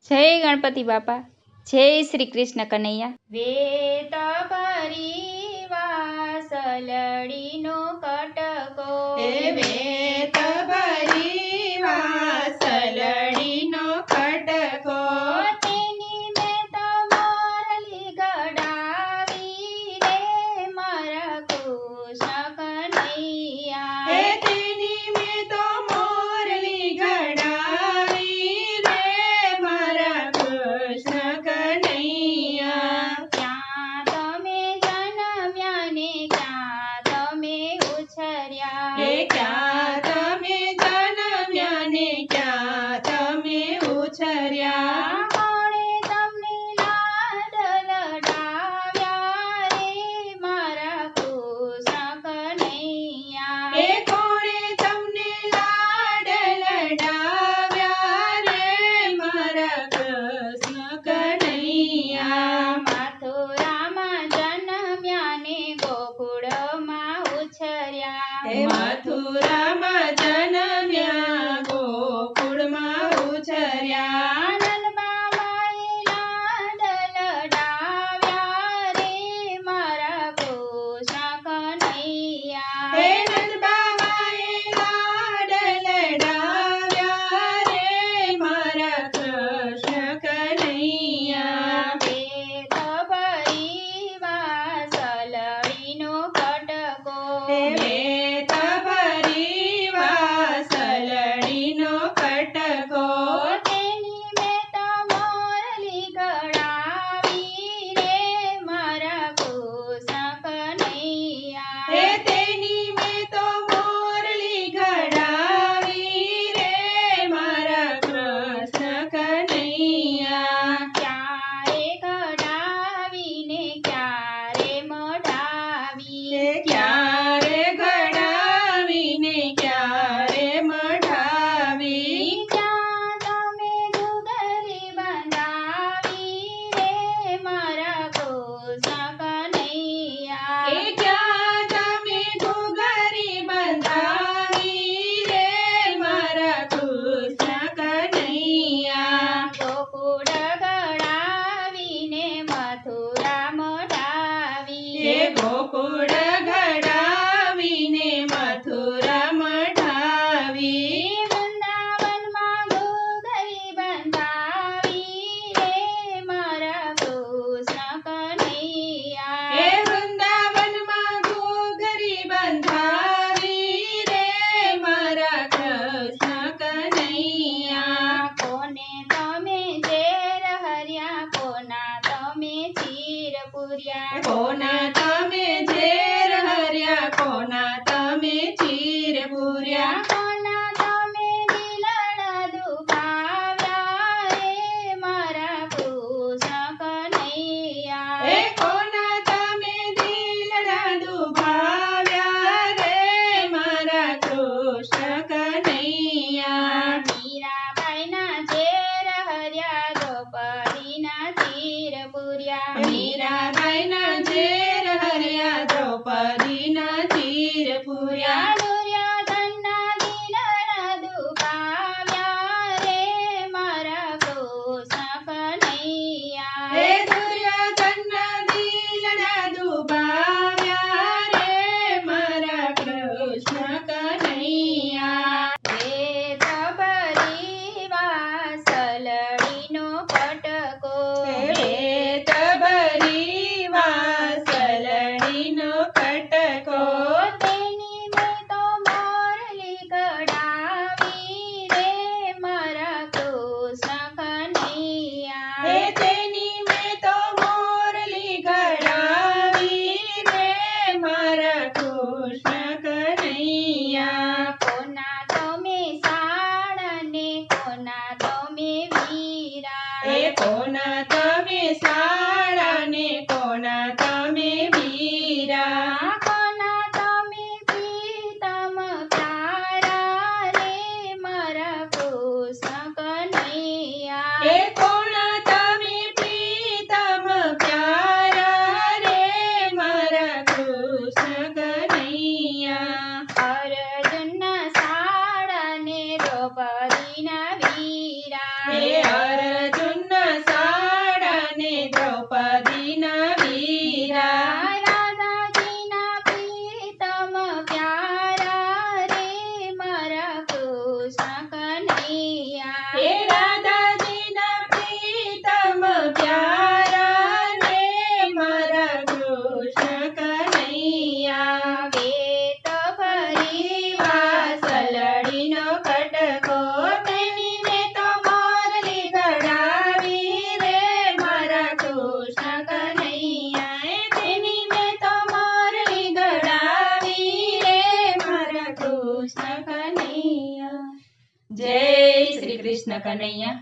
જય ગણપતિ બાપા, જય શ્રી કૃષ્ણ કનૈયા। વેત ભરી વાસલડીનો કટકો, વેત ભરી વાસલડીનો કટકો, તેની મેં તો મોરલી ગડાવી રે મારા કૃષ્ણ કનૈયા। તેની મેં તો મોરલી ગડાવી રે મારા કૃષ્ણ કનૈયા। ક્યાં તમે જન્મ્યા ને ક્યાં તમે ઉછર્યા, ક્યાં તમે જન્મ્યા ને ક્યાં તમે ઉછર્યા, કોણે તમને લાડ લડાવ્યા રે મારા કૃષ્ણ કનૈયા। કોણે તમને લાડ લડાવ્યા રે મારા કૃષ્ણ કનૈયા। મથુરામાં જન્મ્યા ને ગોકુળમાં ઉછર્યા, મથુરામાં જન્મ્યા ગોકુળમાં ઉછર્યા, આનંદ બાબાએ લાડ લડાવ્યા રે મારા કૃષ્ણ કનૈયા। નંદ બાબાએ લાડ લડાવ્યા રે મારા કૃષ્ણ કનૈયા। વેત ભરી વાસલડીનો કટકો, વેત ભરી વાસલડીનો કટકો, તેની મેં તો મોરલી ગડાવી રે મારા કૃષ્ણ કનૈયા। તેની મેં તો મોરલી ગડાવી રે મારા કૃષ્ણ કનૈયા। ક્યારે ગડાવીને ક્યારે મઢાવી, ક્યારે ગડાવીને ક્યારે મઢાવી, ક્યાં તમે ઘૂઘરી બંધાવી રે મારા કૃષ્ણ કનૈયા। ક્યાં તમે ઘૂઘરી બંધાવી રે મારા કૃષ્ણ કનૈયા। ગોકુળ ગડાવીને મથુરા મઢાવી, ગોકુળ ગડાવીને મથુરા મઢાવી, વૃંદાવનમાં ઘૂઘરી બંધાવી રે મારા કૃષ્ણ કનૈયા। વૃંદાવનમાં ઘૂઘરી બંધાવી રે મારા કૃષ્ણ કનૈયા। કોને તમે ઝેર હર્યા, કોના તમે ચીર પૂર્યા, કોના તમે ઝેર હર્યા, કોના તમે ચીર પૂર્યા, કોના તમે દિલડા દુભાવ્યા રે મારા કૃષ્ણ કનૈયા। કોના તમે દિલડા દુભાવ્યા રે મારા કૃષ્ણ કનૈયા। મીરાબાઈના ઝેર હર્યા, દ્રૌપદીના ચીર પૂર્યા, મીરાબાઈના ઝેર હર્યા, દ્રૌપદીના ચીર પૂર્યા, દુર્યોધનના દિલડા દુભાવ્યા રે મારા કૃષ્ણ કનૈયા। દુર્યોધનના દિલડા દુભાવ્યા રે મારા કૃષ્ણ કનૈયા। વેત ભરી વાસલડીનો કટકો, વેત ભરી વાસલડીનો કટકો, તેની મેં તો મોરલી ગડાવી રે મારા કૃષ્ણ કનૈયા। તેની મેં તો મોરલી ગડાવી રે મારા કૃષ્ણ કનૈયા। કોના તમે સાળને કોના તમે વીરા, કોના તમે સાળા ને કોના તમે વીરા, કોના તમે પ્રીતમ પ્યારા રે મારા કૃષ્ણ કનૈયા। કોના તમે પ્રીતમ પ્યારા રે મારા કૃષ્ણ કનૈયા। અર્જુનના સાળને દ્રૌપદીના વીરા, અર્જુન કૃષ્ણ કનૈયા